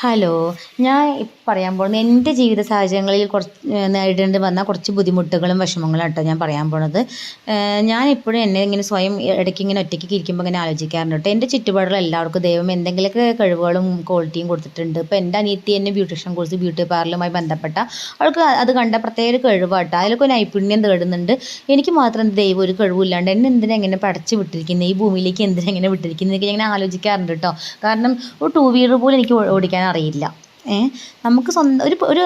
Hello. ഞാൻ പറയാൻ പോകുന്നത് എൻ്റെ ജീവിത സാഹചര്യങ്ങളിൽ നേരിടേണ്ടി വന്ന കുറച്ച് ബുദ്ധിമുട്ടുകളും വിഷമങ്ങളും കേട്ടോ ഞാൻ പറയാൻ പോണത്. ഞാനിപ്പോഴും എന്നെ ഇങ്ങനെ സ്വയം ഇടയ്ക്ക് ഇങ്ങനെ ഒറ്റയ്ക്ക് ഇരിക്കുമ്പോൾ ഇങ്ങനെ ആലോചിക്കാറുണ്ട് കേട്ടോ. എൻ്റെ ചുറ്റുപാടുള്ള എല്ലാവർക്കും ദൈവം എന്തെങ്കിലുമൊക്കെ കഴിവുകളും ക്വാളിറ്റിയും കൊടുത്തിട്ടുണ്ട്. ഇപ്പോൾ എൻ്റെ അനിയത്തി എന്നെ ബ്യൂട്ടീഷ്യൻ കോഴ്സ് ബ്യൂട്ടി പാർലറുമായി ബന്ധപ്പെട്ട അവൾക്ക് അത് കണ്ട പ്രത്യേക ഒരു കഴിവാട്ടോ. അതിലൊക്കെ നൈപുണ്യം തേടുന്നുണ്ട്. എനിക്ക് മാത്രം ദൈവം ഒരു കഴിവില്ലാണ്ട് എന്നെ എന്തിനാ ഇങ്ങനെ പടച്ച് വിട്ടിരിക്കുന്നത്, ഈ ഭൂമിയിലേക്ക് എന്തിനാ ഇങ്ങനെ വിട്ടിരിക്കുന്നത് എന്നൊക്കെ ഞാൻ ആലോചിക്കാറുണ്ട് കേട്ടോ. കാരണം ഒരു ടൂ വീലർ പോലും എനിക്ക് ഓടിക്കാൻ അറിയില്ല. നമുക്ക് സ്വന്തം ഒരു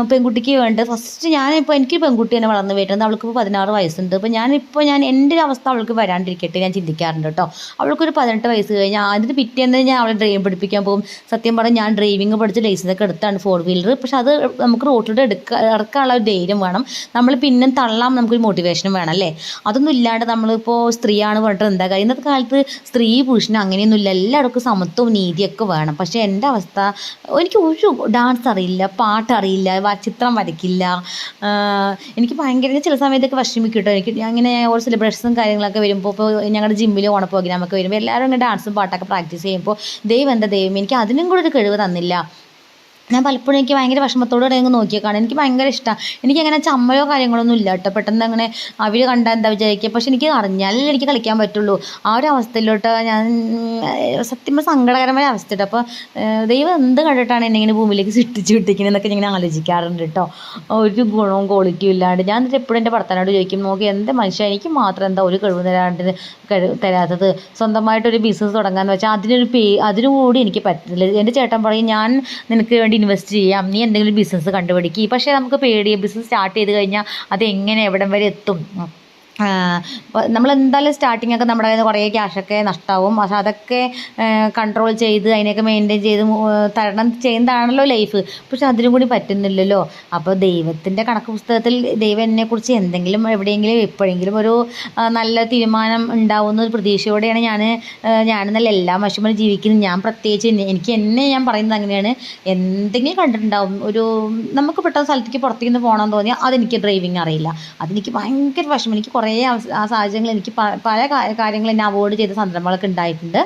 പെൺകുട്ടിക്ക് വേണ്ട ഫസ്റ്റ് ഞാനിപ്പോൾ എനിക്കൊരു പെൺകുട്ടി തന്നെ വളർന്ന് വരുന്നത്, അവൾക്കിപ്പോൾ 16 വയസ്സുണ്ട്. അപ്പോൾ ഞാൻ എൻ്റെ ഒരു അവസ്ഥ അവൾക്ക് വരാണ്ടിരിക്കട്ടെ ഞാൻ ചിന്തിക്കാറുണ്ട് കേട്ടോ. അവൾക്കൊരു 18 വയസ്സ് കഴിഞ്ഞാൽ അതിന് പിറ്റേന്ന് ഞാൻ അവളെ ഡ്രൈവ് പഠിപ്പിക്കാൻ പോകും. സത്യം പറഞ്ഞാൽ ഞാൻ ഡ്രൈവിംഗ് പഠിച്ച് ലൈസൻസൊക്കെ എടുത്താണ് 4 വീലർ. പക്ഷെ അത് നമുക്ക് റോട്ടിലൂടെ ഇറക്കാനുള്ള ഒരു ധൈര്യം വേണം. നമ്മൾ പിന്നെ തള്ളാൻ നമുക്കൊരു മോട്ടിവേഷനും വേണം അല്ലേ. അതൊന്നും ഇല്ലാണ്ട് നമ്മളിപ്പോൾ സ്ത്രീയാണ് പറഞ്ഞിട്ട് എന്താ കാര്യം. ഇന്നത്തെ കാലത്ത് സ്ത്രീ പുരുഷന് അങ്ങനെയൊന്നുമില്ല, എല്ലാവർക്കും സമത്വവും നീതിയൊക്കെ വേണം. പക്ഷേ എൻ്റെ അവസ്ഥ, എനിക്ക് ഡാൻസ് അറിയില്ല, പാട്ടറിയില്ല, ചിത്രം വരയ്ക്കില്ല. എനിക്ക് ഭയങ്കര ചില സമയത്തൊക്കെ വിഷമിക്കും കേട്ടോ. ഞാൻ ഇങ്ങനെ ഓരോ സെലിബ്രേഷൻസും കാര്യങ്ങളൊക്കെ വരുമ്പോൾ, ഇപ്പോൾ ഞങ്ങളുടെ ജിമ്മിൽ ഓണ പ്രോഗ്രാമൊക്കെ വരുമ്പോൾ എല്ലാവരും ഇങ്ങനെ ഡാൻസും പാട്ടൊക്കെ പ്രാക്ടീസ് ചെയ്യുമ്പോൾ ദൈവം എനിക്ക് അതിനും കൂടെ ഒരു കഴിവ് തന്നില്ല. ഞാൻ പലപ്പോഴും എനിക്ക് ഭയങ്കര വിഷമത്തോടെ അങ്ങ് നോക്കിയേക്കാണ്. എനിക്ക് ഭയങ്കര ഇഷ്ടമാണ്. എനിക്കങ്ങനെ ചമ്മലോ കാര്യങ്ങളൊന്നും ഇല്ല കേട്ടോ. പെട്ടെന്ന് അങ്ങനെ അവർ കണ്ടാൽ എന്താ വിചാരിക്കുക, പക്ഷെ എനിക്ക് അറിഞ്ഞാലേ എനിക്ക് കളിക്കാൻ പറ്റുള്ളൂ. ആ ഒരു അവസ്ഥയിലോട്ട് ഞാൻ സത്യം സങ്കടകരമായ അവസ്ഥയുണ്ട്. അപ്പോൾ ദൈവം എന്ത് കണ്ടിട്ടാണ് എന്നെ ഇങ്ങനെ ഭൂമിയിലേക്ക് സൃഷ്ടിച്ച് വിട്ടിരിക്കുന്നതെന്നൊക്കെ ഞാൻ ആലോചിക്കാറുണ്ട് കേട്ടോ. ഒരു ഗുണവും ക്വാളിറ്റിയും ഇല്ലാണ്ട്. ഞാൻ എന്നിട്ട് എപ്പോഴും എൻ്റെ ഭർത്താവിനോട് ചോദിക്കും, നോക്കി എന്താ മനുഷ്യ, എനിക്ക് മാത്രം എന്താ ഒരു കഴിവ് തരാത്തത്, സ്വന്തമായിട്ടൊരു ബിസിനസ് തുടങ്ങാമെന്ന് വെച്ചാൽ അതിനുകൂടി എനിക്ക് പറ്റില്ല. എൻ്റെ ചേട്ടൻ പറയും, ഞാൻ നിനക്ക് വേണ്ടി ഇൻവെസ്റ്റ് ചെയ്യാം, നീ എന്തെങ്കിലും ബിസിനസ് കണ്ടുപിടിക്കുക. പക്ഷേ നമുക്ക് പേടിയാണ്, ബിസിനസ് സ്റ്റാർട്ട് ചെയ്ത് കഴിഞ്ഞാൽ അത് എങ്ങനെ എവിടം വരെ എത്തും. നമ്മളെന്തായാലും സ്റ്റാർട്ടിങ്ങൊക്കെ നമ്മുടെ കയ്യിൽ നിന്ന് കുറേ ക്യാഷൊക്കെ നഷ്ടമാവും. പക്ഷെ അതൊക്കെ കൺട്രോൾ ചെയ്ത് അതിനെയൊക്കെ മെയിൻറ്റെയിൻ ചെയ്ത് തരണം ചെയ്യുന്നതാണല്ലോ ലൈഫ്. പക്ഷെ അതിനും കൂടി പറ്റുന്നില്ലല്ലോ. അപ്പോൾ ദൈവത്തിൻ്റെ കണക്ക് പുസ്തകത്തിൽ ദൈവം എന്നെക്കുറിച്ച് എന്തെങ്കിലും എവിടെയെങ്കിലും എപ്പോഴെങ്കിലും ഒരു നല്ല തീരുമാനം ഉണ്ടാവുന്ന ഒരു പ്രതീക്ഷയോടെയാണ് ഞാനെന്നല്ല എല്ലാ മനുഷ്യന്മാരും ജീവിക്കുന്നത്. ഞാൻ പ്രത്യേകിച്ച് ഞാൻ പറയുന്നത് അങ്ങനെയാണ്. എന്തെങ്കിലും കണ്ടിട്ടുണ്ടാവും, നമുക്ക് പെട്ടെന്ന് സ്ഥലത്തേക്ക് പുറത്തേക്ക് നിന്ന് പോകണമെന്ന് തോന്നിയാൽ അതെനിക്ക് ഡ്രൈവിങ് അറിയില്ല. അതെനിക്ക് ഭയങ്കര വിഷമം. എനിക്ക് കുറേ ആ സാഹചര്യങ്ങൾ, എനിക്ക് പല കാര്യങ്ങൾ എന്നെ അവോയ്ഡ് ചെയ്ത സന്ദർഭങ്ങളൊക്കെ ഉണ്ടായിട്ടുണ്ട്.